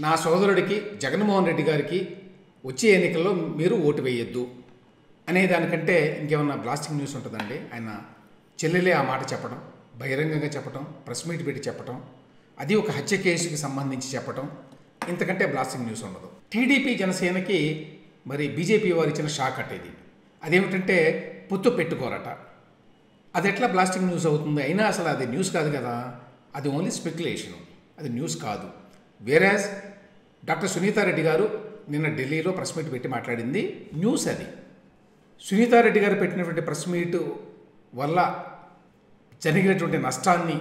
నా సోదరుడికి జగన్మోహన్ రెడ్డి గారికి వచ్చే ఎన్నికల్లో మీరు ఓటు వేయొద్దు అనే దానికంటే ఇంకేమన్నా బ్లాస్టింగ్ న్యూస్ ఉంటుందండి? ఆయన చెల్లెలే ఆ మాట చెప్పడం, బహిరంగంగా చెప్పడం, ప్రెస్ మీట్ పెట్టి చెప్పడం, అది ఒక హత్య కేసుకి సంబంధించి చెప్పడం, ఇంతకంటే బ్లాస్టింగ్ న్యూస్ ఉండదు. టీడీపీ జనసేనకి మరి బీజేపీ వారు ఇచ్చిన షాక్ అట్టేది. అదేమిటంటే పొత్తు పెట్టుకోరట. అది ఎట్లా బ్లాస్టింగ్ న్యూస్ అవుతుంది? అయినా అసలు అది న్యూస్ కాదు కదా, అది ఓన్లీ స్పెక్యులేషను, అది న్యూస్ కాదు. వేరాజ్ డాక్టర్ సునీతారెడ్డి గారు నిన్న ఢిల్లీలో ప్రెస్ మీట్ పెట్టి మాట్లాడింది న్యూస్. అది సునీతారెడ్డి గారు పెట్టినటువంటి ప్రెస్ మీట్ వల్ల జరిగినటువంటి నష్టాన్ని,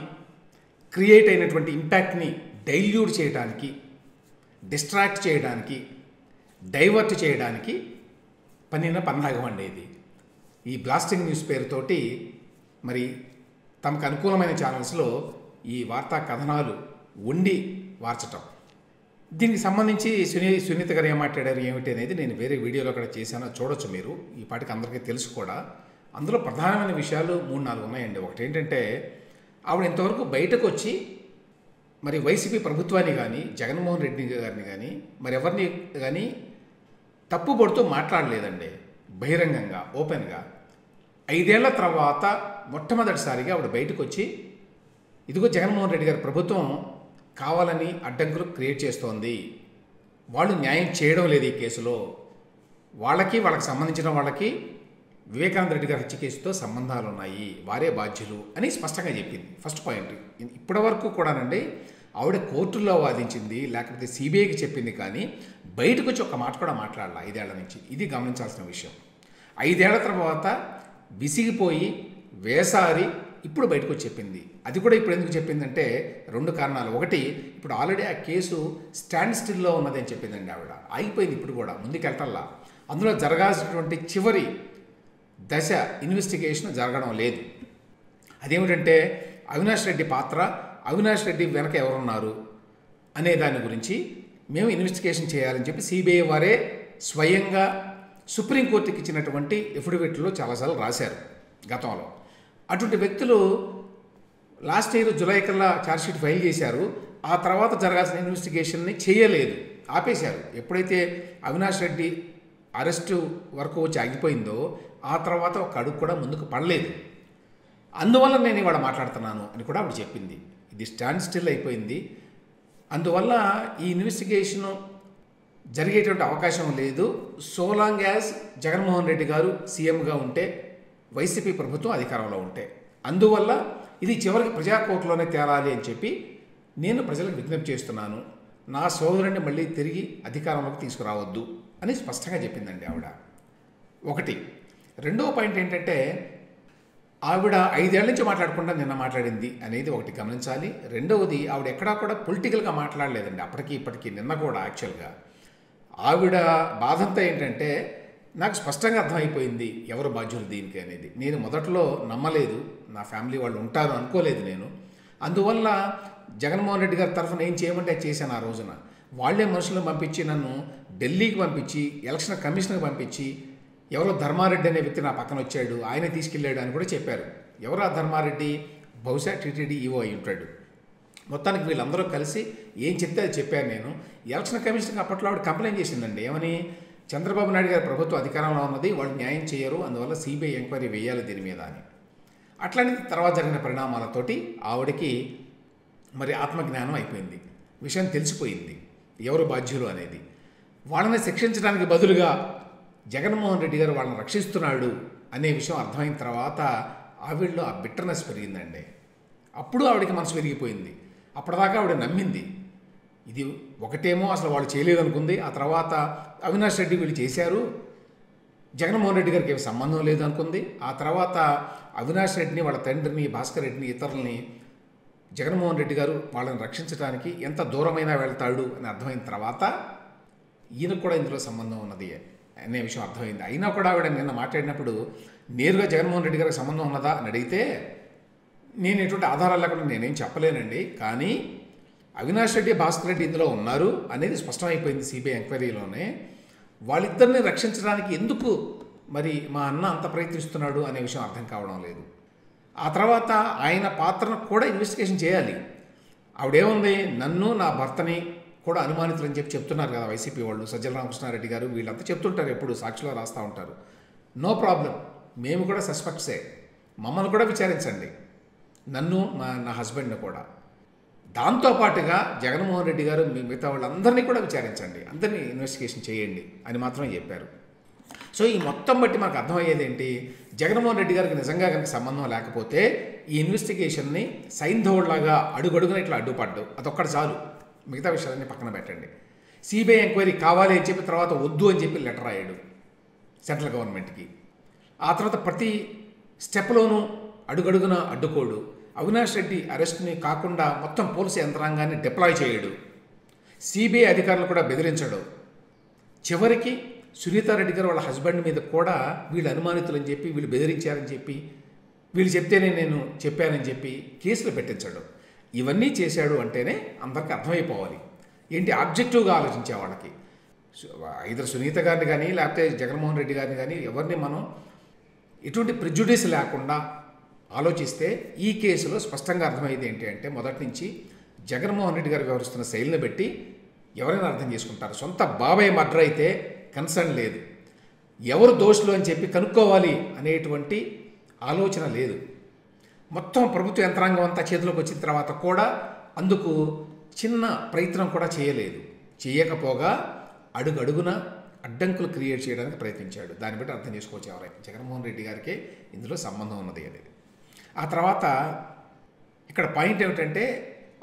క్రియేట్ అయినటువంటి ఇంపాక్ట్ని డైల్యూట్ చేయడానికి, డిస్ట్రాక్ట్ చేయడానికి, డైవర్ట్ చేయడానికి పన్నిన పన్నాగం అండి ఇది. ఈ బ్లాస్టింగ్ న్యూస్ పేరుతోటి మరి తమకు అనుకూలమైన ఛానల్స్లో ఈ వార్తా కథనాలు వండి వార్చటం. దీనికి సంబంధించి సునీత గారు ఏం మాట్లాడారు ఏమిటి అనేది నేను వేరే వీడియోలో కూడా చేశాను, చూడొచ్చు మీరు. ఈ పాటికి అందరికీ తెలుసు కూడా. అందులో ప్రధానమైన విషయాలు 3-4 ఉన్నాయండి. ఒకటి ఏంటంటే, ఆవిడ ఇంతవరకు బయటకు వచ్చి మరి వైసీపీ ప్రభుత్వాన్ని కానీ, జగన్మోహన్ రెడ్డి గారిని కానీ, మరి ఎవరిని కానీ తప్పుపడుతూ మాట్లాడలేదండి బహిరంగంగా, ఓపెన్గా. 5 ఏళ్ల తర్వాత మొట్టమొదటిసారిగా ఆవిడ బయటకు వచ్చి, ఇదిగో జగన్మోహన్ రెడ్డి గారి ప్రభుత్వం కావాలని అడ్డంకులు క్రియేట్ చేస్తోంది, వాళ్ళు న్యాయం చేయడం లేదు ఈ కేసులో, వాళ్ళకి సంబంధించిన వాళ్ళకి వివేకానంద రెడ్డి గారి హత్య కేసుతో సంబంధాలు ఉన్నాయి, వారే బాధ్యులు అని స్పష్టంగా చెప్పింది. First point. ఇప్పటి వరకు కూడానండి ఆవిడ కోర్టుల్లో వాదించింది, లేకపోతే సిబిఐకి చెప్పింది, కానీ బయటకు వచ్చి ఒక మాట కూడా మాట్లాడాలి 5 ఏళ్ల నుంచి. ఇది గమనించాల్సిన విషయం. 5 ఏళ్ల తర్వాత విసిగిపోయి వేసారి ఇప్పుడు బయటకు వచ్చి చెప్పింది. అది కూడా ఇప్పుడు ఎందుకు చెప్పిందంటే 2 కారణాలు. ఒకటి, ఇప్పుడు ఆల్రెడీ ఆ కేసు స్టాండ్ స్టిల్లో ఉన్నది అని చెప్పిందండి ఆవిడ. ఆగిపోయింది, ఇప్పుడు కూడా ముందుకెళ్ళటల్లా. అందులో జరగాల్సినటువంటి చివరి దశ ఇన్వెస్టిగేషన్ జరగడం లేదు. అదేమిటంటే అవినాష్ రెడ్డి పాత్ర, అవినాష్ రెడ్డి వెనక ఎవరున్నారు అనే దాని గురించి మేము ఇన్వెస్టిగేషన్ చేయాలని చెప్పి సిబిఐ వారే స్వయంగా సుప్రీంకోర్టుకి ఇచ్చినటువంటి ఎఫిడవిట్లో చాలాసార్లు రాశారు గతంలో. అటువంటి వ్యక్తులు లాస్ట్ ఇయర్ జూలై కల్లా ఛార్జ్షీట్ ఫైల్ చేశారు. ఆ తర్వాత జరగాల్సిన ఇన్వెస్టిగేషన్ని చేయలేదు, ఆపేశారు. ఎప్పుడైతే అవినాష్ రెడ్డి అరెస్టు వరకు వచ్చి ఆగిపోయిందో ఆ తర్వాత ఒక అడుగు కూడా ముందుకు పడలేదు. అందువల్ల నేను ఇవాళ మాట్లాడుతున్నాను అని కూడా ఆవిడ చెప్పింది. ఇది స్టాండ్ స్టిల్ అయిపోయింది, అందువల్ల ఈ ఇన్వెస్టిగేషను జరిగేటువంటి అవకాశం లేదు so long as Jaganmohan Reddy గారు సీఎంగా ఉంటే, వైసీపీ ప్రభుత్వం అధికారంలో ఉంటే. అందువల్ల ఇది చివరికి ప్రజాకోర్టులోనే తేలాలి అని చెప్పి నేను ప్రజలకు విజ్ఞప్తి చేస్తున్నాను. నా సోదరుడిని మళ్ళీ తిరిగి అధికారంలోకి తీసుకురావద్దు అని స్పష్టంగా చెప్పిందండి ఆవిడ. ఒకటి. రెండవ పాయింట్ ఏంటంటే, ఆవిడ 5 ఏళ్ల నుంచి మాట్లాడకుండా నిన్న మాట్లాడింది అనేది ఒకటి గమనించాలి. రెండవది, ఆవిడ ఎక్కడా కూడా పొలిటికల్గా మాట్లాడలేదండి అప్పటికి ఇప్పటికీ. నిన్న కూడా యాక్చువల్గా ఆవిడ బాధంతా ఏంటంటే, నాకు స్పష్టంగా అర్థమైపోయింది ఎవరు బాధ్యులు దీనికి అనేది. నేను మొదట్లో నమ్మలేదు, నా ఫ్యామిలీ వాళ్ళు ఉంటారు అనుకోలేదు నేను. అందువల్ల జగన్మోహన్ రెడ్డి గారి తరఫున ఏం చేయమంటే చేశాను ఆ రోజున. వాళ్లే మనుషులను పంపించి నన్ను ఢిల్లీకి పంపించి, ఎలక్షన్ కమిషన్కి పంపించి, ఎవరో ధర్మారెడ్డి అనే వ్యక్తి నా పక్కన వచ్చాడు, ఆయనే తీసుకెళ్ళాడు అని కూడా చెప్పారు. ఎవరు ఆ ధర్మారెడ్డి? బహుశా టీటీడీ ఈవో అయి ఉంటాడు. మొత్తానికి వీళ్ళందరూ కలిసి ఏం చెప్తే అది చెప్పాను నేను. ఎలక్షన్ కమిషన్కి అప్పట్లో ఆవిడ కంప్లైంట్ చేసిందండి. ఏమని? చంద్రబాబు నాయుడు గారి ప్రభుత్వం అధికారంలో ఉన్నది, వాళ్ళు న్యాయం చేయరు, అందువల్ల సిబిఐ ఎంక్వైరీ వేయాలి దీని మీద అని. అట్లాంటి తర్వాత జరిగిన పరిణామాలతోటి ఆవిడకి మరి ఆత్మజ్ఞానం అయిపోయింది, విషయం తెలిసిపోయింది ఎవరు బాధ్యులు అనేది. వాళ్ళని శిక్షించడానికి బదులుగా జగన్మోహన్ రెడ్డి గారు వాళ్ళని రక్షిస్తున్నాడు అనే విషయం అర్థమైన తర్వాత ఆవిడలో ఆ బిట్టర్నెస్ పెరిగిందండి. అప్పుడు ఆవిడకి మనసు విరిగిపోయింది. అప్పటిదాకా ఆవిడ నమ్మింది ఇది ఒకటేమో, అసలు వాళ్ళు చేయలేదు అనుకుంది. ఆ తర్వాత అవినాష్ రెడ్డి వీళ్ళు చేశారు, జగన్మోహన్ రెడ్డి గారికి ఏమి సంబంధం లేదు అనుకుంది. ఆ తర్వాత అవినాష్ రెడ్డిని, వాళ్ళ తండ్రిని, భాస్కర్ రెడ్డిని, ఇతరులని జగన్మోహన్ రెడ్డి గారు వాళ్ళని రక్షించడానికి ఎంత దూరమైనా వెళ్తాడు అని అర్థమైన తర్వాత ఈయనకు కూడా ఇందులో సంబంధం ఉన్నది అనే విషయం అర్థమైంది. అయినా కూడా ఆవిడ నిన్న మాట్లాడినప్పుడు నేరుగా జగన్మోహన్ రెడ్డి గారికి సంబంధం ఉన్నదా అని అడిగితే, నేను ఎటువంటి ఆధారాలు లేకుండా నేనేం చెప్పలేనండి, కానీ అవినాష్ రెడ్డి, భాస్కర్ రెడ్డి ఇందులో ఉన్నారు అనేది స్పష్టమైపోయింది సిబిఐ ఎంక్వైరీలోనే. వాళ్ళిద్దరిని రక్షించడానికి ఎందుకు మరి మా అన్న అంత ప్రయత్నిస్తున్నాడు అనే విషయం అర్థం కావడం లేదు. ఆ తర్వాత ఆయన పాత్రను కూడా ఇన్వెస్టిగేషన్ చేయాలి. ఆవిడేముంది, నన్ను, నా భర్తని కూడా అనుమానితులు అని చెప్తున్నారు కదా వైసీపీ వాళ్ళు, సజ్జల రామకృష్ణారెడ్డి గారు వీళ్ళంతా చెప్తుంటారు, ఎప్పుడు సాక్షిలో రాస్తూ ఉంటారు. నో ప్రాబ్లం, మేము కూడా సస్పెక్ట్సే, మమ్మల్ని కూడా విచారించండి, నన్ను నా హస్బెండ్ని కూడా. దాంతోపాటుగా జగన్మోహన్ రెడ్డి గారు మిగతా వాళ్ళందరినీ కూడా విచారించండి, అందరినీ ఇన్వెస్టిగేషన్ చేయండి అని మాత్రమే చెప్పారు. సో ఈ మొత్తం బట్టి మనకు అర్థమయ్యేది ఏంటి, జగన్మోహన్ రెడ్డి గారికి నిజంగా కనుక సంబంధం లేకపోతే ఈ ఇన్వెస్టిగేషన్ని సైంధవుళ్లాగా అడుగడుగున ఇట్లా అడ్డుపడ్డు, అదొక్కటి చాలు, మిగతా విషయాలన్నీ పక్కన పెట్టండి. సిబిఐ ఎంక్వైరీ కావాలి అని చెప్పి తర్వాత వద్దు అని చెప్పి లెటర్ రాయాడు సెంట్రల్ గవర్నమెంట్కి. ఆ తర్వాత ప్రతి స్టెప్లోనూ అడుగడుగున అడ్డుకోడు. అవినాష్ రెడ్డి అరెస్ట్ని కాకుండా మొత్తం పోలీసు యంత్రాంగాన్ని డిప్లాయ్ చేయడు. సిబిఐ అధికారులు కూడా బెదిరించడు. చివరికి సునీతారెడ్డి గారు వాళ్ళ హస్బెండ్ మీద కూడా వీళ్ళు అనుమానితులు అని చెప్పి, వీళ్ళు బెదిరించారని చెప్పి, వీళ్ళు చెప్తేనే నేను చెప్పానని చెప్పి కేసులు పెట్టించాడు. ఇవన్నీ చేశాడు అంటేనే అందరికీ అర్థమైపోవాలి. ఏంటి ఆబ్జెక్టివ్గా ఆలోచించే వాళ్ళకి, ఐదర్ సునీత గారిని కానీ లేకపోతే జగన్మోహన్ రెడ్డి గారిని కానీ ఎవరిని మనం ఎటువంటి ప్రిజుడిస్ లేకుండా ఆలోచిస్తే ఈ కేసులో స్పష్టంగా అర్థమయ్యేది ఏంటి అంటే, మొదటి నుంచి జగన్మోహన్ రెడ్డి గారు వ్యవహరిస్తున్న శైలిని బట్టి ఎవరైనా అర్థం చేసుకుంటారు. సొంత బాబాయ్ మర్డర్ అయితే కన్సర్న్ లేదు, ఎవరు దోషులు అని చెప్పి కనుక్కోవాలి అనేటువంటి ఆలోచన లేదు. మొత్తం ప్రభుత్వ యంత్రాంగం అంతా చేతిలోకి వచ్చిన తర్వాత కూడా అందుకు చిన్న ప్రయత్నం కూడా చేయలేదు. చేయకపోగా అడుగడుగున అడ్డంకులు క్రియేట్ చేయడానికి ప్రయత్నించాడు. దాన్ని బట్టి అర్థం చేసుకోవచ్చు ఎవరైనా జగన్మోహన్ రెడ్డి గారికి ఇందులో సంబంధం ఉన్నది అనేది. ఆ తర్వాత ఇక్కడ పాయింట్ ఏమిటంటే,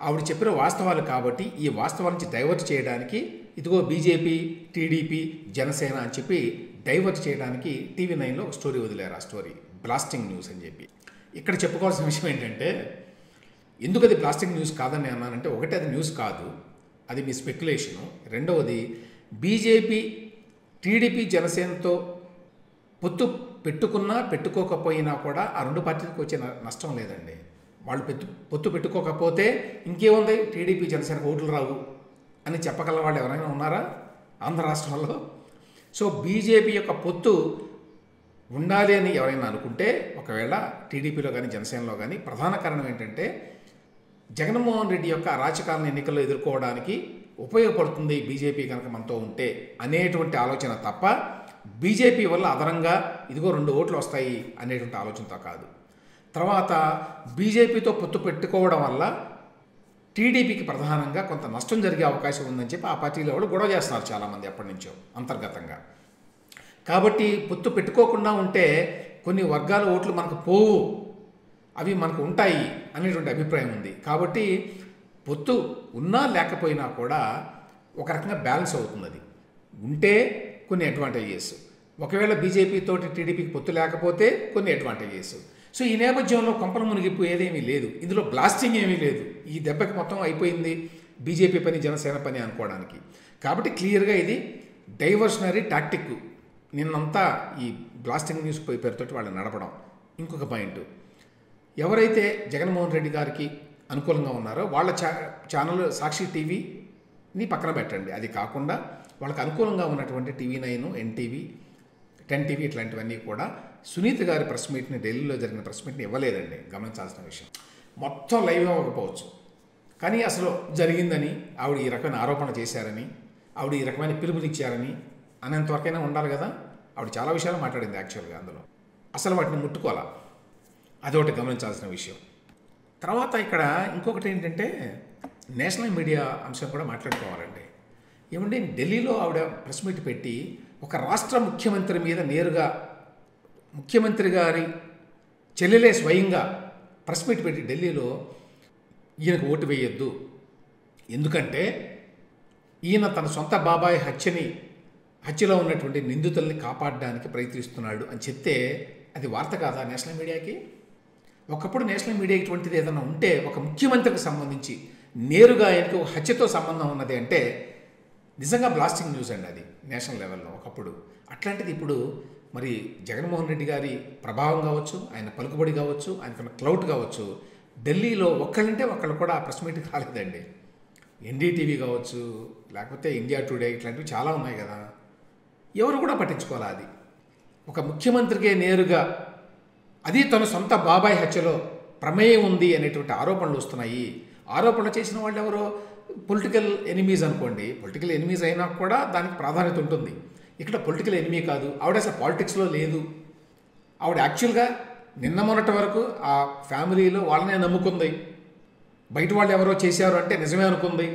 ఆవిడ చెప్పిన వాస్తవాలు కాబట్టి ఈ వాస్తవాల నుంచి డైవర్ట్ చేయడానికి ఇదిగో బీజేపీ, టీడీపీ, జనసేన అని చెప్పి డైవర్ట్ చేయడానికి టీవీ 9లో ఒక స్టోరీ వదిలేరు. ఆ స్టోరీ బ్లాస్టింగ్ న్యూస్ అని చెప్పి. ఇక్కడ చెప్పుకోవాల్సిన విషయం ఏంటంటే, ఎందుకు అది బ్లాస్టింగ్ న్యూస్ కాదని అన్నానంటే, ఒకటి అది న్యూస్ కాదు, అది మీ స్పెక్యులేషను. రెండవది, బీజేపీ, టీడీపీ, జనసేనతో పొత్తు పెట్టుకున్నా పెట్టుకోకపోయినా కూడా ఆ రెండు పార్టీలకు వచ్చే నష్టం లేదండి. వాళ్ళు పొత్తు పెట్టుకోకపోతే ఇంకేముంది, టీడీపీ జనసేనకు ఓట్లు రావు అని చెప్పగల వాళ్ళు ఎవరైనా ఉన్నారా ఆంధ్ర రాష్ట్రంలో? సో బీజేపీ యొక్క పొత్తు ఉండాలి అని ఎవరైనా అనుకుంటే, ఒకవేళ టీడీపీలో కానీ జనసేనలో కానీ, ప్రధాన కారణం ఏంటంటే జగన్మోహన్ రెడ్డి యొక్క అరాచకాలను ఎన్నికల్లో ఎదుర్కోవడానికి ఉపయోగపడుతుంది బీజేపీ కనుక మనతో ఉంటే అనేటువంటి ఆలోచన తప్ప, బీజేపీ వల్ల అదనంగా ఇదిగో 2 ఓట్లు వస్తాయి అనేటువంటి ఆలోచనతో కాదు. తర్వాత బీజేపీతో పొత్తు పెట్టుకోవడం వల్ల టీడీపీకి ప్రధానంగా కొంత నష్టం జరిగే అవకాశం ఉందని చెప్పి ఆ పార్టీలో వాళ్ళు గొడవ చేస్తున్నారు చాలామంది ఎప్పటి నుంచో అంతర్గతంగా. కాబట్టి పొత్తు పెట్టుకోకుండా ఉంటే కొన్ని వర్గాల ఓట్లు మనకు పోవు, అవి మనకు ఉంటాయి అనేటువంటి అభిప్రాయం ఉంది. కాబట్టి పొత్తు ఉన్నా లేకపోయినా కూడా ఒక రకంగా బ్యాలెన్స్ అవుతుంది. అది ఉంటే కొన్ని అడ్వాంటేజెస్, ఒకవేళ బీజేపీతో టీడీపీకి పొత్తు లేకపోతే కొన్ని అడ్వాంటేజెస్. సో ఈ నేపథ్యంలో కొంపల మునిగిపోయేదేమీ లేదు, ఇందులో బ్లాస్టింగ్ ఏమీ లేదు. ఈ దెబ్బకి మొత్తం అయిపోయింది బీజేపీ పని, జనసేన పని అనుకోవడానికి. కాబట్టి క్లియర్గా ఇది డైవర్షనరీ టాక్టిక్. నిన్నంతా ఈ బ్లాస్టింగ్ న్యూస్ పేరుతో వాళ్ళు నడపడం. ఇంకొక పాయింట్, ఎవరైతే జగన్మోహన్ రెడ్డి గారికి అనుకూలంగా ఉన్నారో వాళ్ళ ఛానల్ సాక్షి టీవీని పక్కన పెట్టండి. అది కాకుండా వాళ్ళకి అనుకూలంగా ఉన్నటువంటి టీవీ 9, ఎన్టీవీ, 10 టీవీ ఇట్లాంటివన్నీ కూడా సునీత గారి ప్రెస్ మీట్ని, ఢిల్లీలో జరిగిన ప్రెస్ మీట్ని ఇవ్వలేదండి. గమనించాల్సిన విషయం, మొత్తం లైవ్ ఇవ్వకపోవచ్చు కానీ అసలు జరిగిందని, ఆవిడ ఈ రకమైన ఆరోపణ చేశారని, ఆవిడ ఈ రకమైన పిలుపునిచ్చారని అనేంతవరకైనా ఉండాలి కదా. ఆవిడ చాలా విషయాలు మాట్లాడింది యాక్చువల్గా, అందులో అసలు వాటిని ముట్టుకోవాలా, అదొకటి గమనించాల్సిన విషయం. తర్వాత ఇక్కడ ఇంకొకటి ఏంటంటే, నేషనల్ మీడియా అంశం కూడా మాట్లాడుకోవాలండి. ఏమంటే ఢిల్లీలో ఆవిడ ప్రెస్ మీట్ పెట్టి ఒక రాష్ట్ర ముఖ్యమంత్రి మీద నేరుగా ముఖ్యమంత్రి గారి చెల్లెలే స్వయంగా ప్రెస్ మీట్ పెట్టి ఢిల్లీలో ఈయనకు ఓటు వేయొద్దు, ఎందుకంటే ఈయన తన సొంత బాబాయ్ హత్యలో ఉన్నటువంటి నిందితుల్ని కాపాడడానికి ప్రయత్నిస్తున్నాడు అని చెప్తే అది వార్త కాదా నేషనల్ మీడియాకి? ఒకప్పుడు నేషనల్ మీడియా ఇటువంటిది ఏదైనా ఉంటే, ఒక ముఖ్యమంత్రికి సంబంధించి నేరుగా ఆయనకు హత్యతో సంబంధం ఉన్నది అంటే నిజంగా బ్లాస్టింగ్ న్యూస్ అండి అది నేషనల్ లెవెల్లో ఒకప్పుడు. అట్లాంటిది ఇప్పుడు మరి జగన్మోహన్ రెడ్డి గారి ప్రభావం కావచ్చు, ఆయన పలుకుబడి కావచ్చు, ఆయనకున్న క్లౌట్ కావచ్చు, ఢిల్లీలో ఒక్కళ్ళంటే ఒక్కళ్ళు కూడా ఆ ప్రెస్ మీట్కి రాలేదండి. ఎన్డీటీవీ కావచ్చు, లేకపోతే ఇండియా టుడే, ఇట్లాంటివి చాలా ఉన్నాయి కదా, ఎవరు కూడా పట్టించుకోవాలి. అది ఒక ముఖ్యమంత్రికే నేరుగా, అది తన సొంత బాబాయ్ హత్యలో ప్రమేయం ఉంది అనేటువంటి ఆరోపణలు వస్తున్నాయి. ఆరోపణలు చేసిన వాళ్ళు ఎవరో పొలిటికల్ ఎనిమీస్ అనుకోండి, పొలిటికల్ ఎనిమీస్ అయినా కూడా దానికి ప్రాధాన్యత ఉంటుంది. ఇక్కడ పొలిటికల్ ఎనిమీ కాదు, ఆవిడ అసలు పాలిటిక్స్లో లేదు. ఆవిడ యాక్చువల్గా నిన్న మొన్నటి వరకు ఆ ఫ్యామిలీలో వాళ్ళనే నమ్ముకుంది, బయట వాళ్ళు ఎవరో చేశారు అంటే నిజమే అనుకుంది.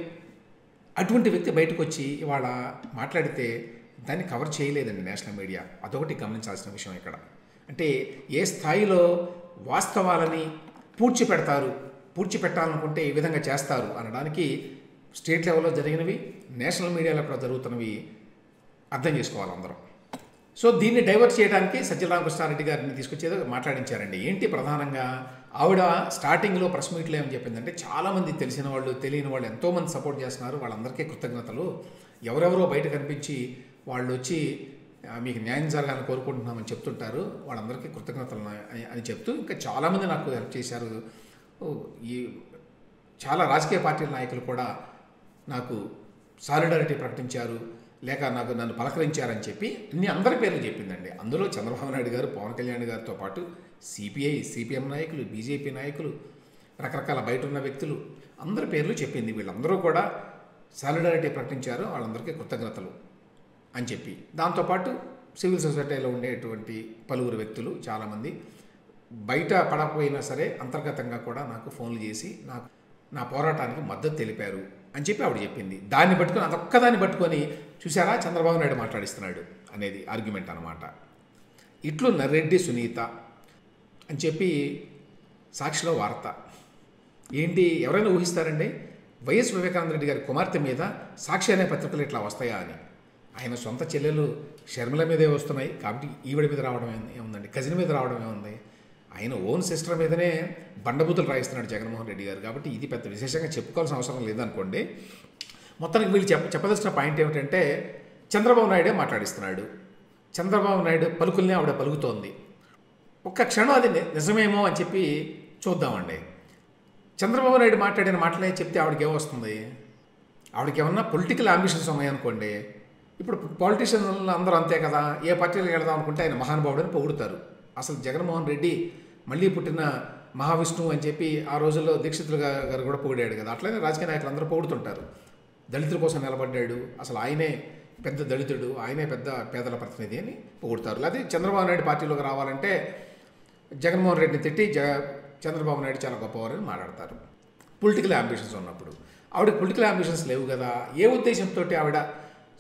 అటువంటి వ్యక్తి బయటకు వచ్చి ఇవాళ మాట్లాడితే దాన్ని కవర్ చేయలేదండి నేషనల్ మీడియా. అదొకటి గమనించాల్సిన విషయం ఇక్కడ. అంటే ఏ స్థాయిలో వాస్తవాలని పూడ్చిపెట్టాలనుకుంటే ఈ విధంగా చేస్తారు అనడానికి స్టేట్ లెవెల్లో జరిగినవి, నేషనల్ మీడియాలో కూడా జరుగుతున్నవి అర్థం చేసుకోవాలి అందరం. సో దీన్ని డైవర్ట్ చేయడానికి సజ్జల రామకృష్ణారెడ్డి గారిని తీసుకొచ్చేదో మాట్లాడించారండి. ఏంటి ప్రధానంగా ఆవిడ స్టార్టింగ్లో ప్రెస్ మీట్లో ఏమని చెప్పిందంటే, చాలామంది తెలిసిన వాళ్ళు తెలియని వాళ్ళు ఎంతోమంది సపోర్ట్ చేస్తున్నారు, వాళ్ళందరికీ కృతజ్ఞతలు. ఎవరెవరో బయట కనిపించి వాళ్ళు వచ్చి మీకు న్యాయం జరగాలని కోరుకుంటున్నామని చెప్తుంటారు, వాళ్ళందరికీ కృతజ్ఞతలు అని చెప్తూ ఇంకా చాలామంది నాకు హెల్ప్ చేశారు. ఈ చాలా రాజకీయ పార్టీల నాయకులు కూడా నాకు సాలిడారిటీ ప్రకటించారు, లేక నన్ను పలకరించారని చెప్పి అందరి పేర్లు చెప్పిందండి. అందులో చంద్రబాబు నాయుడు గారు, పవన్ కళ్యాణ్ గారితో పాటు సిపిఐ, సిపిఎం నాయకులు, బీజేపీ నాయకులు, రకరకాల బయట ఉన్న వ్యక్తులు అందరి పేర్లు చెప్పింది. వీళ్ళందరూ కూడా సాలిడారిటీ ప్రకటించారు, వాళ్ళందరికీ కృతజ్ఞతలు అని చెప్పి. దాంతోపాటు సివిల్ సొసైటీలో ఉండేటువంటి పలువురు వ్యక్తులు చాలామంది బయట పడకపోయినా సరే అంతర్గతంగా కూడా నాకు ఫోన్లు చేసి నా పోరాటానికి మద్దతు తెలిపారు అని చెప్పి ఆవిడ చెప్పింది. దాన్ని పట్టుకొని అదొక్కదాన్ని పట్టుకొని చూసారా చంద్రబాబు నాయుడు మాట్లాడిస్తున్నాడు అనేది ఆర్గ్యుమెంట్ అనమాట. ఇట్లు నర్రెడ్డి సునీత అని చెప్పి సాక్షిలో వార్త. ఏంటి ఎవరైనా ఊహిస్తారండి వైఎస్ వివేకానంద రెడ్డి గారి కుమార్తె మీద సాక్షి అనే పత్రికలు ఇట్లా వస్తాయా అని? ఆయన సొంత చెల్లెలు షర్మిల మీదే వస్తున్నాయి కాబట్టి ఈవిడ మీద రావడం ఏముందండి, కజిన్ మీద రావడం ఏముంది? ఆయన ఓన్ సిస్టర్ మీదనే బండబూతులు రాయిస్తున్నాడు జగన్మోహన్ రెడ్డి గారు. కాబట్టి ఇది పెద్ద విశేషంగా చెప్పుకోవాల్సిన అవసరం లేదనుకోండి. మొత్తానికి వీళ్ళు చెప్పదలసిన పాయింట్ ఏమిటంటే, చంద్రబాబు నాయుడే మాట్లాడిస్తున్నాడు, చంద్రబాబు నాయుడు పలుకుల్ని ఆవిడ పలుకుతోంది. ఒక్క క్షణం అది నిజమేమో అని చెప్పి చూద్దామండి. చంద్రబాబు నాయుడు మాట్లాడిన మాటలే చెప్తే ఆవిడకి ఏమొస్తుంది? ఆవిడకి ఏమన్నా పొలిటికల్ అంబిషన్స్ ఉన్నాయనుకోండి. ఇప్పుడు పాలిటీషియన్లు అందరూ అంతే కదా, ఏ పార్టీలకు వెళదాం అనుకుంటే ఆయన మహానుభావుడని పొగుడుతారు. అసలు జగన్మోహన్ రెడ్డి మళ్ళీ పుట్టిన మహావిష్ణువు అని చెప్పి ఆ రోజుల్లో దీక్షితులు గారు కూడా పొగిడాడు కదా. అట్లనే రాజకీయ నాయకులు అందరూ పొగుడుతుంటారు. దళితుల కోసం నిలబడ్డాడు, అసలు ఆయనే పెద్ద దళితుడు, ఆయనే పెద్ద పేదల ప్రతినిధి అని పొగుడుతారు. లేకపోతే చంద్రబాబు నాయుడు పార్టీలోకి రావాలంటే జగన్మోహన్ రెడ్డిని తిట్టి చంద్రబాబు నాయుడు చాలా గొప్పవారని మాట్లాడతారు. పొలిటికల్ అంబిషన్స్ ఉన్నప్పుడు ఆవిడకి పొలిటికల్ అంబిషన్స్ లేవు కదా. ఏ ఉద్దేశంతో ఆవిడ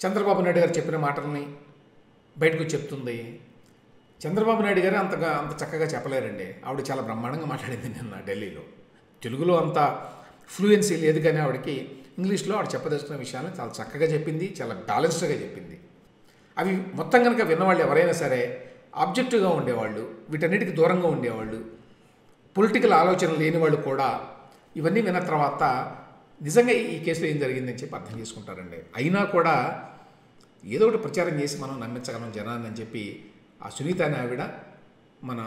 చంద్రబాబు నాయుడు గారు చెప్పిన మాటల్ని బయటకు చెప్తుంది? చంద్రబాబు నాయుడు గారు అంత చక్కగా చెప్పలేరండి. ఆవిడ చాలా బ్రహ్మాండంగా మాట్లాడింది నిన్న ఢిల్లీలో. తెలుగులో అంత ఫ్లూయెన్సీ లేదు కానీ ఆవిడకి ఇంగ్లీష్లో ఆవిడ చెప్పదలుచుకున్న విషయాలను చాలా చక్కగా చెప్పింది, చాలా బ్యాలెన్స్డ్గా చెప్పింది. అవి మొత్తం కనుక విన్నవాళ్ళు ఎవరైనా సరే ఆబ్జెక్టివ్గా ఉండేవాళ్ళు, వీటన్నిటికి దూరంగా ఉండేవాళ్ళు, పొలిటికల్ ఆలోచన లేని వాళ్ళు కూడా ఇవన్నీ విన్న తర్వాత నిజంగా ఈ కేసులో ఏం జరిగిందని చెప్పి అర్థం చేసుకుంటారండి. అయినా కూడా ఏదో ఒకటి ప్రచారం చేసి మనం నమ్మించగలం జనాన్ని అని చెప్పి ఆ సునీత అనే ఆవిడ మన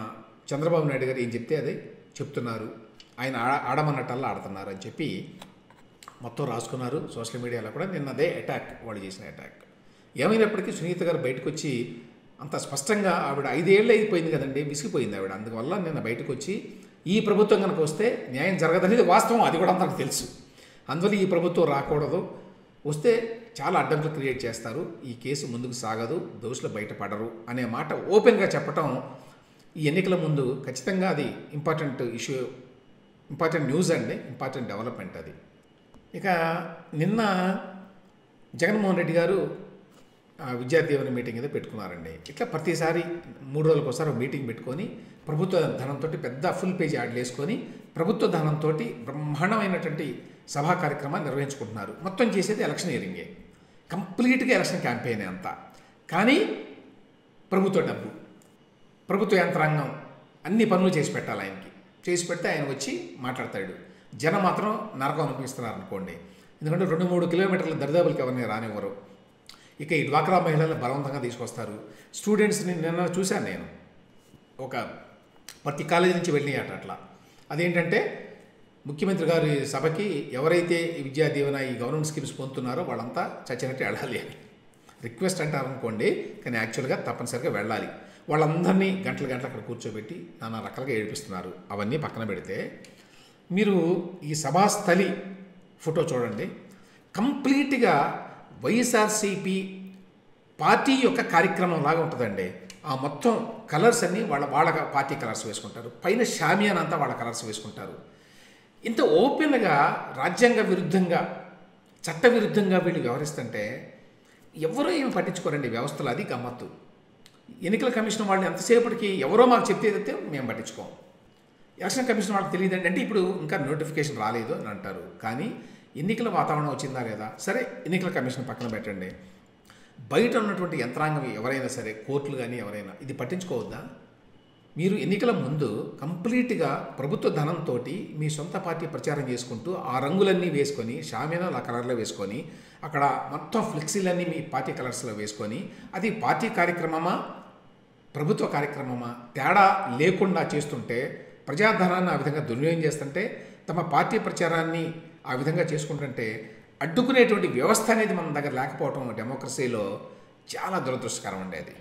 చంద్రబాబు నాయుడు గారు ఏం చెప్తే అదే చెప్తున్నారు, ఆయన ఆడమన్నట్టల్లా ఆడుతున్నారు అని చెప్పి మొత్తం రాసుకున్నారు. సోషల్ మీడియాలో కూడా నిన్న అదే అటాక్, వాళ్ళు చేసిన అటాక్. ఏమైనప్పటికీ సునీత గారు బయటకు వచ్చి అంత స్పష్టంగా ఆవిడ 5 ఏళ్ళు అయిపోయింది కదండి, విసిగిపోయింది ఆవిడ. అందువల్ల నిన్న బయటకు వచ్చి ఈ ప్రభుత్వం కనుక వస్తే న్యాయం జరగదనేది వాస్తవం, అది కూడా అందరికి తెలుసు. అందువల్ల ఈ ప్రభుత్వం రాకూడదు, వస్తే చాలా అడ్డంకులు క్రియేట్ చేస్తారు, ఈ కేసు ముందుకు సాగదు, దోషులు బయటపడరు అనే మాట ఓపెన్గా చెప్పటం ఈ ఎన్నికల ముందు ఖచ్చితంగా అది ఇంపార్టెంట్ ఇష్యూ, ఇంపార్టెంట్ న్యూస్ అండి, ఇంపార్టెంట్ డెవలప్మెంట్ అది. ఇక నిన్న జగన్మోహన్ రెడ్డి గారు విద్యార్థి దీవెన మీటింగ్ ఏదో పెట్టుకున్నారండి. ఇట్లా ప్రతిసారి 3 రోజులకు ఒకసారి మీటింగ్ పెట్టుకొని ప్రభుత్వ ధనంతో పెద్ద ఫుల్ పేజ్ యాడ్లు వేసుకొని ప్రభుత్వ ధనంతో బ్రహ్మాండమైనటువంటి సభా కార్యక్రమాన్ని నిర్వహించుకుంటున్నారు. మొత్తం చేసేది ఎలక్షనీరింగే, కంప్లీట్గా ఎలక్షన్ క్యాంపెయిన్ అంతా. కానీ ప్రభుత్వ డబ్బు, ప్రభుత్వ యంత్రాంగం అన్ని పనులు చేసి పెట్టాలి ఆయనకి. చేసి పెడితే ఆయన వచ్చి మాట్లాడతాడు. జనం మాత్రం నరకం అనిపిస్తున్నారు అనుకోండి. ఎందుకంటే 2-3 కిలోమీటర్ల దరిదాపులకి ఎవరిని రానివ్వరు. ఇక ఈ డ్వాక్రా మహిళలను బలవంతంగా తీసుకొస్తారు. స్టూడెంట్స్ని నిన్న చూశాను నేను, ఒక ప్రతి కాలేజీ నుంచి వెళ్ళినాయట అట్లా. అదేంటంటే ముఖ్యమంత్రి గారి సభకి ఎవరైతే ఈ విద్యా దీవెన ఈ గవర్నమెంట్ స్కీమ్స్ పొందుతున్నారో వాళ్ళంతా చచ్చినట్టు వెళ్ళాలి అని రిక్వెస్ట్ అంటారు అనుకోండి, కానీ యాక్చువల్గా తప్పనిసరిగా వెళ్ళాలి. వాళ్ళందరినీ గంటలు అక్కడ కూర్చోబెట్టి నానా రకాలుగా ఏడిపిస్తున్నారు. అవన్నీ పక్కన పెడితే మీరు ఈ సభాస్థలి ఫోటో చూడండి. కంప్లీట్గా వైఎస్ఆర్సీపీ పార్టీ యొక్క కార్యక్రమం లాగా ఉంటుందండి. ఆ మొత్తం కలర్స్ అన్నీ వాళ్ళ పార్టీ కలర్స్ వేసుకుంటారు, పైన షామియానా అంతా వాళ్ళ కలర్స్ వేసుకుంటారు. ఇంత ఓపెన్గా రాజ్యాంగ విరుద్ధంగా చట్ట విరుద్ధంగా వీళ్ళు వ్యవహరిస్తుంటే ఎవరో ఏమి పట్టించుకోరండి వ్యవస్థలు. అది గమ్మత్తు. ఎన్నికల కమిషన్ వాళ్ళు ఎంతసేపటికి ఎవరో మాకు చెప్తేదైతే మేము పట్టించుకోం, ఎలక్షన్ కమిషన్ వాళ్ళకి తెలియదండి అంటే ఇప్పుడు ఇంకా నోటిఫికేషన్ రాలేదు అని అంటారు. కానీ ఎన్నికల వాతావరణం వచ్చిందా లేదా, సరే ఎన్నికల కమిషన్ పక్కన పెట్టండి, బయట ఉన్నటువంటి యంత్రాంగం ఎవరైనా సరే, కోర్టులు కానీ ఎవరైనా ఇది పట్టించుకోవద్దా? మీరు ఎన్నికల ముందు కంప్లీట్గా ప్రభుత్వ ధనంతో మీ సొంత పార్టీ ప్రచారం చేసుకుంటూ ఆ రంగులన్నీ వేసుకొని, షామియానాలు ఆ కలర్లో వేసుకొని, అక్కడ మొత్తం ఫ్లెక్సీలన్నీ మీ పార్టీ కలర్స్లో వేసుకొని, అది పార్టీ కార్యక్రమమా ప్రభుత్వ కార్యక్రమమా తేడా లేకుండా చేస్తుంటే, ప్రజాధనాన్ని ఆ విధంగా దుర్వినియోగం చేస్తుంటే, తమ పార్టీ ప్రచారాన్ని ఆ విధంగా చేసుకుంటుంటే అడ్డుకునేటువంటి వ్యవస్థ అనేది మన దగ్గర లేకపోవటం డెమోక్రసీలో చాలా దురదృష్టకరం అండి అది.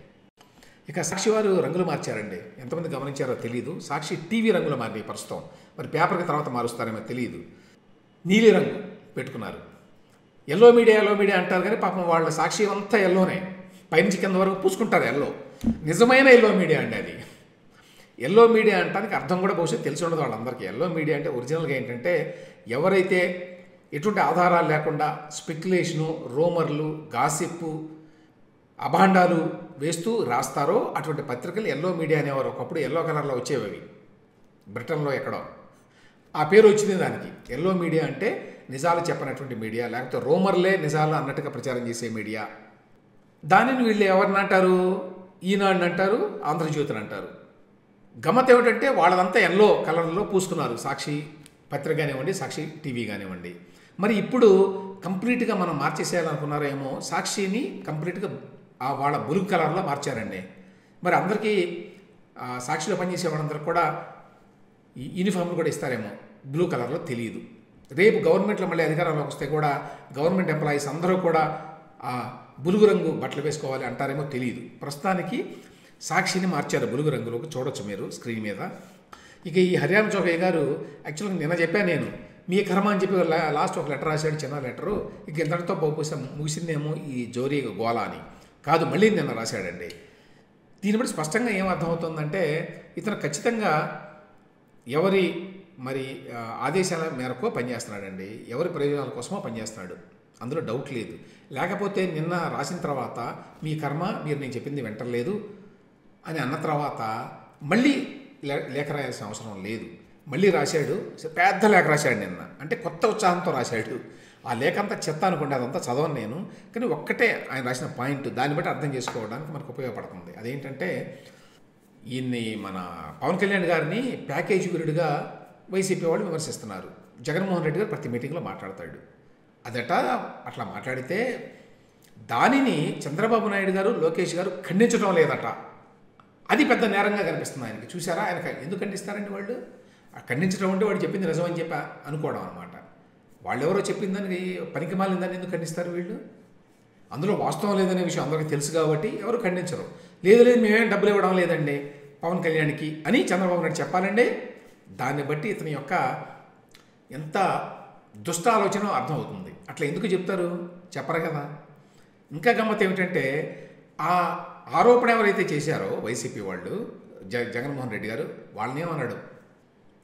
ఇక సాక్షి వారు రంగులు మార్చారండి, ఎంతమంది గమనించారో తెలియదు. సాక్షి టీవీ రంగులు మారి ప్రస్తుతం, మరి పేపర్కి తర్వాత మారుస్తారేమో తెలియదు. నీలి రంగు పెట్టుకున్నారు. ఎల్లో మీడియా అంటారు కానీ పాపం వాళ్ళ సాక్షి అంతా ఎల్లోనే, పైనుంచి కింద వరకు పూసుకుంటారు ఎల్లో. నిజమైన ఎల్లో మీడియా అండి అది. ఎల్లో మీడియా అంటానికి అర్థం కూడా బహుశా తెలిసి ఉండదు వాళ్ళందరికీ. ఎల్లో మీడియా అంటే ఒరిజినల్గా ఏంటంటే ఎవరైతే ఎటువంటి ఆధారాలు లేకుండా స్పెక్యులేషను, రూమర్లు, గాసిప్పు, అభాండాలు వేస్తూ రాస్తారో అటువంటి పత్రికలు ఎల్లో మీడియా అనేవారు. ఒకప్పుడు ఎల్లో కలర్లో వచ్చేవి, బ్రిటన్లో ఎక్కడో ఆ పేరు వచ్చింది దానికి. ఎల్లో మీడియా అంటే నిజాలు చెప్పనటువంటి మీడియా, లేకపోతే రూమర్లే నిజాలు అన్నట్టుగా ప్రచారం చేసే మీడియా. దానిని వీళ్ళు ఎవరిని అంటారు? ఈనాడుని అంటారు, ఆంధ్రజ్యోతిని అంటారు. గమ్మత్ ఏమిటంటే వాళ్ళదంతా ఎల్లో కలర్లో పూసుకున్నారు, సాక్షి పత్రిక కానివ్వండి, సాక్షి టీవీ కానివ్వండి. మరి ఇప్పుడు కంప్లీట్గా మనం మార్చేసేయాలనుకున్నారో ఏమో, సాక్షిని కంప్లీట్గా వాళ్ళ బులుగు కలర్లో మార్చారండి. మరి అందరికీ సాక్షిలో పనిచేసే వాళ్ళందరికీ కూడా యూనిఫామ్లు కూడా ఇస్తారేమో బ్లూ కలర్లో, తెలియదు. రేపు గవర్నమెంట్లో మళ్ళీ అధికారంలోకి వస్తే కూడా గవర్నమెంట్ ఎంప్లాయీస్ అందరూ కూడా బులుగు రంగు బట్టలు వేసుకోవాలి అంటారేమో తెలియదు. ప్రస్తుతానికి సాక్షిని మార్చారు బులుగు రంగులోకి, చూడొచ్చు మీరు స్క్రీన్ మీద. ఇక ఈ హరిరామ్ జోగయ్య గారు యాక్చువల్గా నిన్న చెప్పాను నేను, మీ కర్మ అని చెప్పి లాస్ట్ ఒక లెటర్ రాశాడు, చిన్న లెటరు. ఇక ఇంతటితో ముగిసిందేమో ఈ జోరీ గోలా అని. కాదు, మళ్ళీ నిన్న రాశాడండి. దీన్ని బట్టి స్పష్టంగా ఏం అర్థమవుతుందంటే ఇతను ఖచ్చితంగా ఎవరి మరి ఆదేశాల మేరకు పనిచేస్తున్నాడండి, ఎవరి ప్రయోజనాల కోసమో పనిచేస్తున్నాడు, అందులో డౌట్ లేదు. లేకపోతే నిన్న రాసిన తర్వాత మీ కర్మ, మీరు నేను చెప్పింది వింటలేదు అని అన్న తర్వాత మళ్ళీ లేఖ రాయాల్సిన అవసరం లేదు. మళ్ళీ రాశాడు, పెద్ద లేఖ రాశాడు నిన్న, అంటే కొత్త ఉత్సాహంతో రాశాడు. ఆ లేఖ అంతా చెత్త అనుకోండి, అదంతా చదవను నేను, కానీ ఒక్కటే ఆయన రాసిన పాయింట్, దాన్ని బట్టి అర్థం చేసుకోవడానికి మనకు ఉపయోగపడుతుంది. అదేంటంటే ఈయన్ని మన పవన్ కళ్యాణ్ గారిని ప్యాకేజీ వీరుడిగా వైసీపీ వాళ్ళు విమర్శిస్తున్నారు. జగన్మోహన్ రెడ్డి గారు ప్రతి మీటింగ్లో మాట్లాడతాడు. అదట అట్లా మాట్లాడితే దానిని చంద్రబాబు నాయుడు గారు, లోకేష్ గారు ఖండించడం లేదట. అది పెద్ద నేరంగా కనిపిస్తుంది ఆయనకి. చూసారా, ఆయన ఎందుకు ఖండిస్తారండి వాళ్ళు? ఖండించడం అంటే వాడు చెప్పింది నిజమని చెప్పి అనుకోవడం అనమాట. వాళ్ళెవరో చెప్పిందని, పనికి మాలిందని ఎందుకు ఖండిస్తారు వీళ్ళు? అందులో వాస్తవం లేదనే విషయం అందరికీ తెలుసు కాబట్టి ఎవరు ఖండించరు. లేదు మేమేం డబ్బులు ఇవ్వడం లేదండి పవన్ కళ్యాణ్కి అని చంద్రబాబు నాయుడు చెప్పాలండి. దాన్ని బట్టి ఇతని యొక్క ఎంత దుష్ట ఆలోచన అర్థమవుతుంది. అట్లా ఎందుకు చెప్తారు? చెప్పరు కదా. ఇంకా గమ్మత్ ఏమిటంటే ఆ ఆరోపణ ఎవరైతే చేశారో వైసీపీ వాళ్ళు, జగన్మోహన్ రెడ్డి గారు, వాళ్ళని ఏమన్నాడు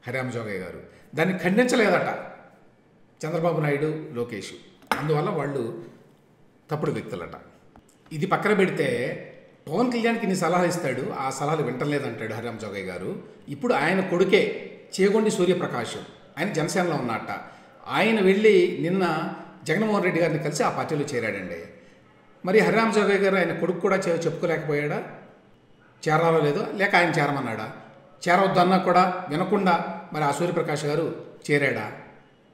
హరిరామ్ జోగయ్య గారు, దాన్ని ఖండించలేదట చంద్రబాబు నాయుడు, లోకేష్. అందువల్ల వాళ్ళు తప్పుడు వ్యక్తులట. ఇది పక్కన పెడితే పవన్ కళ్యాణ్కి ఇన్ని సలహాలు ఇస్తాడు, ఆ సలహాలు వింటలేదంటాడు హరిరామ్ జోగయ్య గారు. ఇప్పుడు ఆయన కొడుకే చేగొండి సూర్యప్రకాష్, ఆయన జనసేనలో ఉన్నట్ట. ఆయన వెళ్ళి నిన్న జగన్మోహన్ రెడ్డి గారిని కలిసి ఆ పార్టీలో చేరాడండి. మరి హరిరామ్ జోగయ్య గారు ఆయన కొడుకు కూడా చెప్పుకోలేకపోయాడా? చేరాలో లేదో, లేక ఆయన చేరమన్నాడా? చేరవద్దన్నా కూడా వినకుండా మరి ఆ సూర్యప్రకాష్ గారు చేరాడా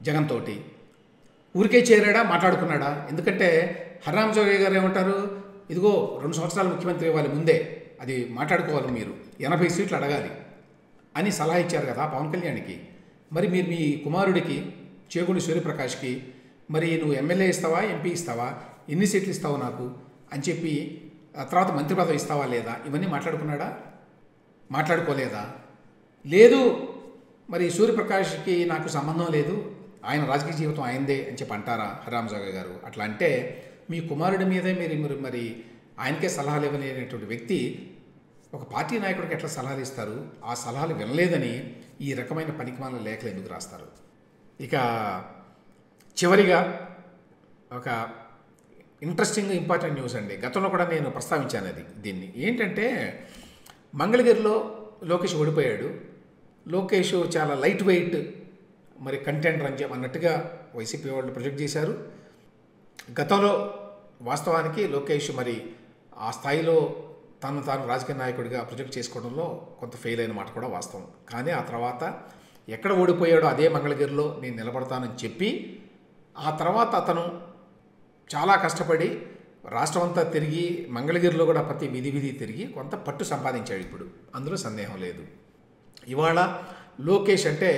జగన్ తోటి? ఊరికే చేరాడా, మాట్లాడుకున్నాడా? ఎందుకంటే హరిరామ్ జోగయ్య గారు ఏమంటారు, ఇదిగో 2 సంవత్సరాలు ముఖ్యమంత్రి ఇవ్వాలి ముందే, అది మాట్లాడుకోవాలి, మీరు 80 సీట్లు అడగాలి అని సలహా ఇచ్చారు కదా పవన్ కళ్యాణ్కి. మరి మీరు మీ కుమారుడికి చేగొండి సూర్యప్రకాష్కి మరి నువ్వు ఎమ్మెల్యే ఇస్తావా, ఎంపీ ఇస్తావా, ఎన్ని సీట్లు ఇస్తావు నాకు అని చెప్పి ఆ తర్వాత మంత్రి పదవి ఇస్తావా లేదా, ఇవన్నీ మాట్లాడుకున్నాడా? మాట్లాడుకోలేదా? లేదు. మరి సూర్యప్రకాష్కి నాకు సంబంధం లేదు, ఆయన రాజకీయ జీవితం ఆయనదే అని చెప్పి అంటారా హరిరామ జోగయ్య గారు? అట్లా అంటే మీ కుమారుడి మీదే మీరు మరి ఆయనకే సలహాలు ఇవ్వలేనటువంటి వ్యక్తి ఒక పార్టీ నాయకుడికి ఎట్లా సలహాలు ఇస్తారు? ఆ సలహాలు వినలేదని ఈ రకమైన పనికిమాల లేఖలు ఎందుకు రాస్తారు? ఇక చివరిగా ఒక ఇంట్రెస్టింగ్ ఇంపార్టెంట్ న్యూస్ అండి. గతంలో కూడా నేను ప్రస్తావించాను దీన్ని. ఏంటంటే మంగళగిరిలో లోకేష్ ఓడిపోయాడు. లోకేష్ చాలా లైట్ వెయిట్ మరి కంటెంటర్ అని చెప్పి అన్నట్టుగా వైసీపీ వాళ్ళు ప్రొజెక్ట్ చేశారు. గతంలో వాస్తవానికి లోకేష్ మరి ఆ స్థాయిలో తాను రాజకీయ నాయకుడిగా ప్రొజెక్ట్ చేసుకోవడంలో కొంత ఫెయిల్ అయిన మాట కూడా వాస్తవం. కానీ ఆ తర్వాత ఎక్కడ ఓడిపోయాడో అదే మంగళగిరిలో నేను నిలబడతానని చెప్పి ఆ తర్వాత అతను చాలా కష్టపడి రాష్ట్రం అంతా తిరిగి మంగళగిరిలో కూడా ప్రతి వీధి తిరిగి కొంత పట్టు సంపాదించాడు. ఇప్పుడు అందులో సందేహం లేదు. ఇవాళ లోకేష్ అంటే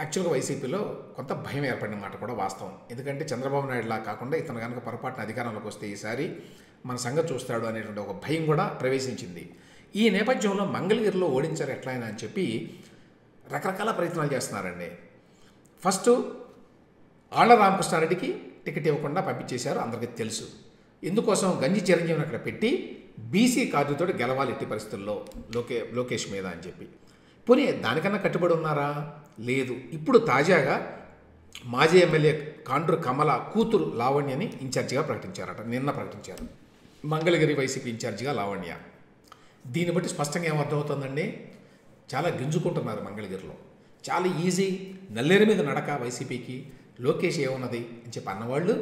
యాక్చువల్గా వైసీపీలో కొంత భయం ఏర్పడిన మాట కూడా వాస్తవం. ఎందుకంటే చంద్రబాబు నాయుడులా కాకుండా ఇతను కనుక పొరపాటున అధికారంలోకి వస్తే ఈసారి మన సంగతి చూస్తాడు అనేటువంటి ఒక భయం కూడా ప్రవేశించింది. ఈ నేపథ్యంలో మంగళగిరిలో ఓడించారు ఎట్లయినా అని చెప్పి రకరకాల ప్రయత్నాలు చేస్తున్నారండి. ఫస్ట్ ఆళ్ల రామకృష్ణారెడ్డికి టికెట్ ఇవ్వకుండా పంపించేశారు, అందరికీ తెలుసు. ఇందుకోసం గంజి చిరంజీవిని అక్కడ పెట్టి బీసీ కార్డుతో గెలవాలి ఎట్టి పరిస్థితుల్లో లోకేష్ మీద అని చెప్పి. పోనీ దానికన్నా కట్టుబడి ఉన్నారా? లేదు. ఇప్పుడు తాజాగా మాజీ ఎమ్మెల్యే కాండ్రు కమల కూతురు లావణ్యని ఇన్ఛార్జిగా ప్రకటించారట. నిన్న ప్రకటించారు మంగళగిరి వైసీపీ ఇన్ఛార్జిగా లావణ్య. దీన్ని బట్టి స్పష్టంగా ఏమర్థమవుతుందండి, చాలా గింజుకుంటున్నారు మంగళగిరిలో. చాలా ఈజీ, నల్లేరు మీద నడక వైసీపీకి. లోకేష్ ఏమున్నది అని చెప్పి అన్నవాళ్ళు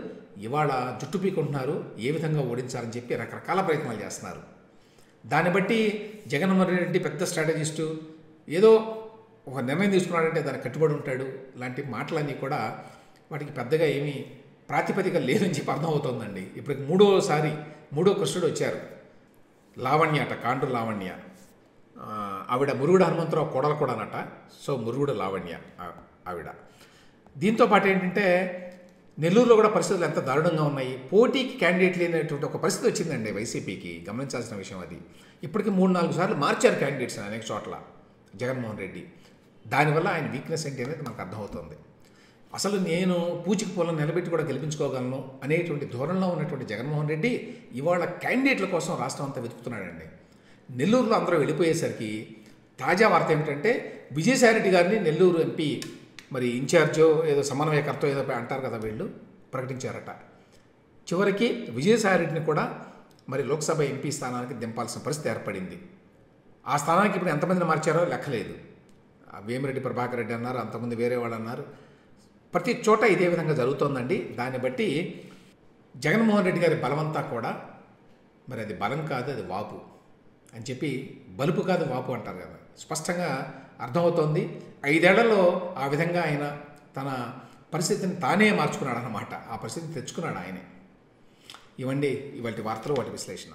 ఇవాళ జుట్టు పీకుంటున్నారు, ఏ విధంగా ఓడించాలని చెప్పి రకరకాల ప్రయత్నాలు చేస్తున్నారు. దాన్ని బట్టి జగన్మోహన్ రెడ్డి పెద్ద స్ట్రాటజిస్టు, ఏదో ఒక నిర్ణయం తీసుకున్నాడంటే దానికి కట్టుబడి ఉంటాడు లాంటి మాటలన్నీ కూడా వాటికి పెద్దగా ఏమీ ప్రాతిపదిక లేదని చెప్పి అర్థమవుతోందండి. ఇప్పటికి మూడో కృష్ణుడు వచ్చారు, లావణ్య అట, కాండ్రు లావణ్య. ఆవిడ మురుగుడు హనుమంతరావు కోడలు కూడా అనట. సో మురుగుడు లావణ్య ఆవిడ. దీంతో పాటు ఏంటంటే నెల్లూరులో కూడా పరిస్థితులు ఎంత దారుణంగా ఉన్నాయి. పోటీకి క్యాండిడేట్ లేనటువంటి ఒక పరిస్థితి వచ్చిందండి వైసీపీకి. గమనించాల్సిన విషయం అది. ఇప్పటికి 3-4 సార్లు మార్చారు క్యాండిడేట్స్ అనేక చోట్ల జగన్మోహన్ రెడ్డి. దానివల్ల ఆయన వీక్నెస్ ఏంటి అనేది మనకు అర్థమవుతుంది. అసలు నేను పూచికి పొలం నిలబెట్టి కూడా గెలిపించుకోగలను అనేటువంటి ధోరణిలో ఉన్నటువంటి జగన్మోహన్ రెడ్డి ఇవాళ క్యాండిడేట్ల కోసం రాష్ట్రం అంతా వెతుకుతున్నాడండి. నెల్లూరులో అందరూ వెళ్ళిపోయేసరికి తాజా వార్త ఏమిటంటే విజయసాయిరెడ్డి గారిని నెల్లూరు ఎంపీ మరి ఇన్ఛార్జో ఏదో సమన్వయకర్త ఏదో అంటారు కదా వీళ్ళు, ప్రకటించారట. చివరికి విజయసాయిరెడ్డిని కూడా మరి లోక్సభ ఎంపీ స్థానానికి దింపాల్సిన పరిస్థితి ఏర్పడింది. ఆ స్థానానికి ఇప్పుడు ఎంతమందిని మార్చారో లెక్కలేదు. వేమిరెడ్డి ప్రభాకర్ రెడ్డి అన్నారు, అంతకుముందు వేరే వాళ్ళు అన్నారు. ప్రతి చోట ఇదే విధంగా జరుగుతోందండి. దాన్ని బట్టి జగన్మోహన్ రెడ్డి గారి బలమంతా కూడా మరి అది బలం కాదు, అది వాపు అని చెప్పి, బలుపు కాదు వాపు అంటారు కదా, స్పష్టంగా అర్థమవుతోంది. 5 ఏళ్లలో ఆ విధంగా ఆయన తన పరిస్థితిని తానే మార్చుకున్నాడు అన్నమాట. ఆ పరిస్థితిని తెచ్చుకున్నాడు ఆయనే. ఇవ్వండి ఇవాళ వార్తలు, వాటి విశ్లేషణ.